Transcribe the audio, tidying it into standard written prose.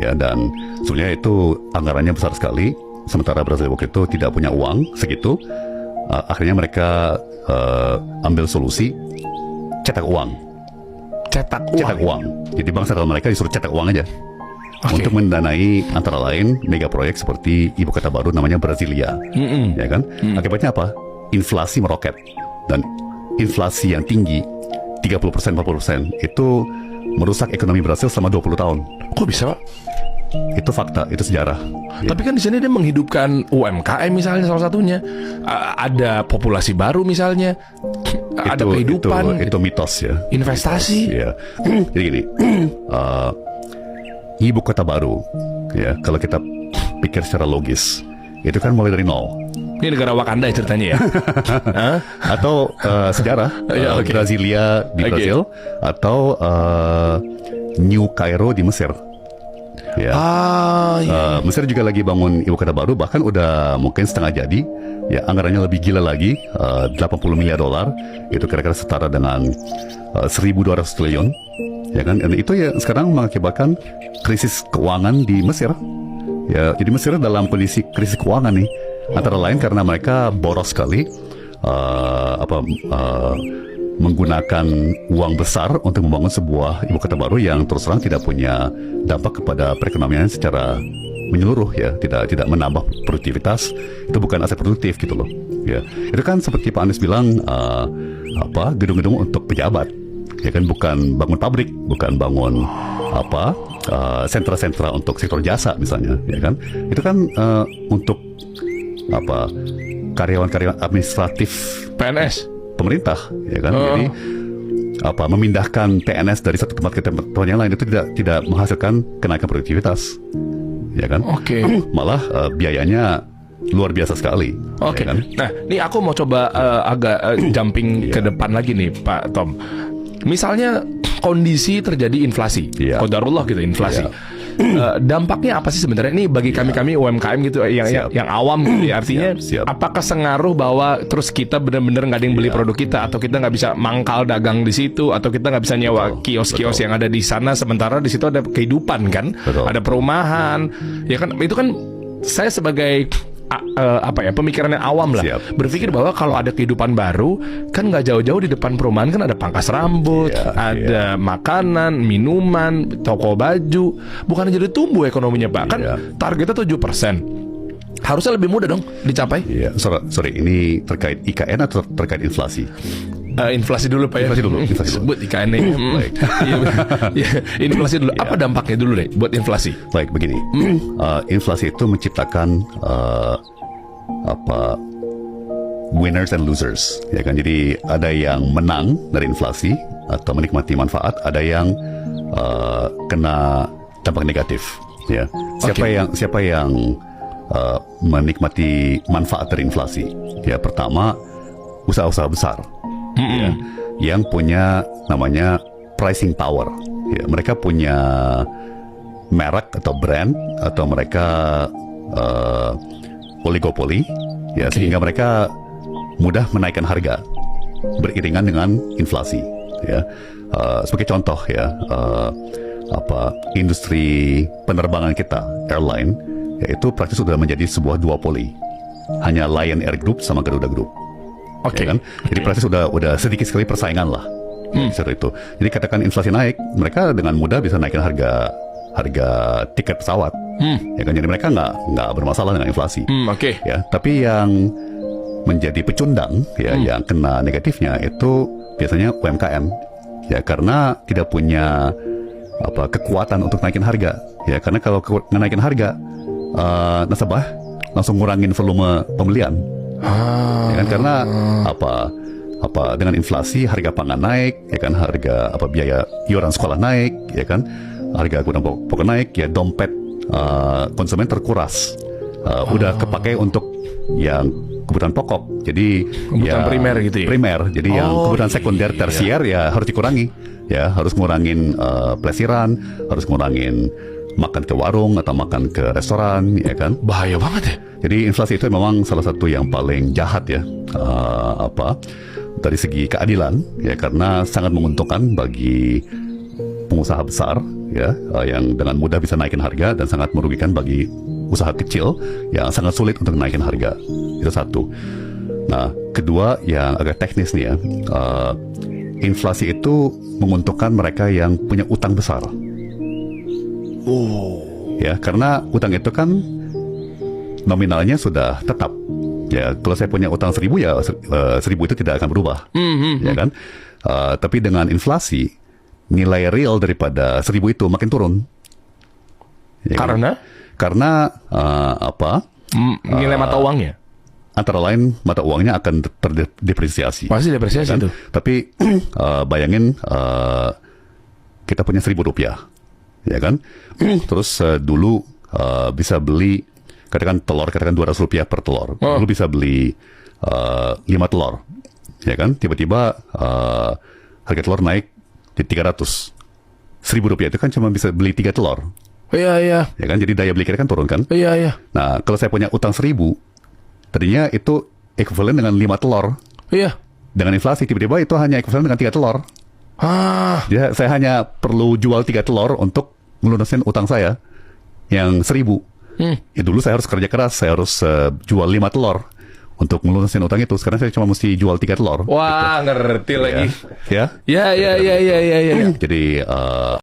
ya, dan sebenarnya itu anggarannya besar sekali. Sementara Brazil waktu itu tidak punya uang segitu. Akhirnya mereka ambil solusi cetak uang. Cetak uang. Jadi bank sentral mereka disuruh cetak uang aja. Untuk mendanai antara lain mega proyek seperti ibu kota baru namanya Brasilia. Ya kan? Akibatnya apa? Inflasi meroket. Dan inflasi yang tinggi 30%, 40% itu merusak ekonomi Brasil selama 20 tahun. Kok bisa, Pak? Itu fakta, itu sejarah. Tapi kan di sini dia menghidupkan UMKM misalnya salah satunya. Ada populasi baru misalnya. Ada kehidupan. Itu mitos ya. Investasi. Ya. Jadi gini, ibu kota baru, ya kalau kita pikir secara logis, itu kan mulai dari nol. Ini negara Wakanda ceritanya ya? Atau sejarah Brasilia di Brasil, atau New Cairo di Mesir. Ya. Mesir juga lagi bangun ibu kota baru, bahkan udah mungkin setengah jadi. Ya, anggarannya lebih gila lagi, 80 miliar dolar. Itu kira-kira setara dengan 1.200 triliun. Ya kan? Dan itu ya sekarang mengakibatkan krisis keuangan di Mesir. Ya, jadi Mesir dalam kondisi krisis keuangan nih. Antara lain karena mereka boros sekali, menggunakan uang besar untuk membangun sebuah ibu kota baru yang terus terang tidak punya dampak kepada perekonomian secara menyeluruh, ya, tidak menambah produktivitas. Itu bukan aset produktif gitu loh. Ya, itu kan seperti Pak Anies bilang, gedung-gedung untuk pejabat, ya kan, bukan bangun pabrik, bukan bangun sentra-sentra untuk sektor jasa misalnya, ya kan. Itu kan untuk karyawan-karyawan administratif PNS pemerintah, ya kan. Jadi memindahkan PNS dari satu tempat ke tempat yang lain itu tidak menghasilkan kenaikan produktivitas, ya kan. Malah biayanya luar biasa sekali. Ya kan? Nah, ini aku mau coba agak jumping ke depan lagi nih, Pak Tom. Misalnya kondisi terjadi inflasi, qadarullah gitu, inflasi. Dampaknya apa sih sebenarnya ini bagi kami UMKM gitu yang awam gitu ya, artinya apakah sengaruh bahwa terus kita benar-benar nggak ada yang beli produk kita, atau kita nggak bisa mangkal dagang di situ, atau kita nggak bisa nyewa kios-kios yang ada di sana, sementara di situ ada kehidupan kan, ada perumahan, ya kan. Itu kan saya sebagai pemikiran yang awam lah, berpikir bahwa kalau ada kehidupan baru kan nggak jauh-jauh di depan perumahan kan ada pangkas rambut, ada makanan, minuman, toko baju, bukan jadi tumbuh ekonominya, Pak. Kan targetnya 7%. Harusnya lebih mudah dong dicapai. Sorry, ini terkait IKN atau terkait inflasi? Inflasi dulu, Pak, ya. Inflasi dulu. Sebut IKN nih. Inflasi dulu. Apa dampaknya dulu deh buat inflasi? Baik, begini. Inflasi itu menciptakan winners and losers, ya kan. Jadi ada yang menang dari inflasi atau menikmati manfaat, ada yang kena dampak negatif, ya. Siapa yang menikmati manfaat dari inflasi? Ya, pertama usaha-usaha besar. Ya, yang punya namanya pricing power, ya, mereka punya merek atau brand, atau mereka oligopoli, ya, sehingga mereka mudah menaikkan harga beriringan dengan inflasi, ya. Sebagai contoh, ya, industri penerbangan kita, airline, yaitu praktis sudah menjadi sebuah duopoli, hanya Lion Air Group sama Garuda Group. Ya kan? Jadi praktis udah sedikit sekali persaingan lah. Itu. Jadi katakan inflasi naik, mereka dengan mudah bisa naikin harga tiket pesawat. Ya kan? Jadi mereka nggak bermasalah dengan inflasi. Ya, tapi yang menjadi pecundang, ya, yang kena negatifnya itu biasanya UMKM. Ya, karena tidak punya kekuatan untuk naikin harga. Ya, karena kalau naikin harga, nasabah langsung ngurangin volume pembelian. Ya kan, karena dengan inflasi harga pangan naik, ya kan, harga biaya iuran sekolah naik, ya kan, harga kebutuhan pokok naik, ya, dompet konsumen terkuras, udah kepakai untuk yang kebutuhan pokok, jadi kebutuhan primer gitu ya. Jadi yang kebutuhan sekunder, tersier, ya harus dikurangi, ya, harus ngurangin plesiran, harus ngurangin makan ke warung atau makan ke restoran, ya kan. Bahaya banget ya. Jadi inflasi itu memang salah satu yang paling jahat, ya, dari segi keadilan, ya, karena sangat menguntungkan bagi pengusaha besar ya yang dengan mudah bisa naikin harga dan sangat merugikan bagi usaha kecil yang sangat sulit untuk naikin harga. Itu satu. Nah, kedua yang agak teknis nih ya, inflasi itu menguntungkan mereka yang punya utang besar. Ya, karena utang itu kan nominalnya sudah tetap. Ya, kalau saya punya utang 1.000 ya 1.000 itu tidak akan berubah, ya kan? Tapi dengan inflasi nilai real daripada 1.000 itu makin turun. Ya, Karena? Karena apa? Nilai mata uangnya. Antara lain mata uangnya akan terdepresiasi. Pasti depresiasi kan? itu. Tapi bayangin kita punya 1.000 rupiah, ya kan? Terus dulu bisa beli katakan telur, katakan 200 rupiah per telur. Dulu bisa beli 5 telur, ya kan? Tiba-tiba harga telur naik di 300. 1.000 rupiah itu kan cuma bisa beli 3 telur. Iya, iya. Ya kan? Jadi daya beli kita kan turun kan? Iya, iya. Nah, kalau saya punya utang 1.000, tadinya itu ekuivalen dengan 5 telur. Iya. Dengan inflasi, tiba-tiba itu hanya ekuivalen dengan 3 telur. Jadi saya hanya perlu jual 3 telur untuk melunasin utang saya yang 1.000. Ya dulu saya harus kerja keras, saya harus jual 5 telur untuk melunasin utang itu. Sekarang saya cuma mesti jual 3 telur. Wah, ngerti lagi. Ya. Ya. Jadi Jadi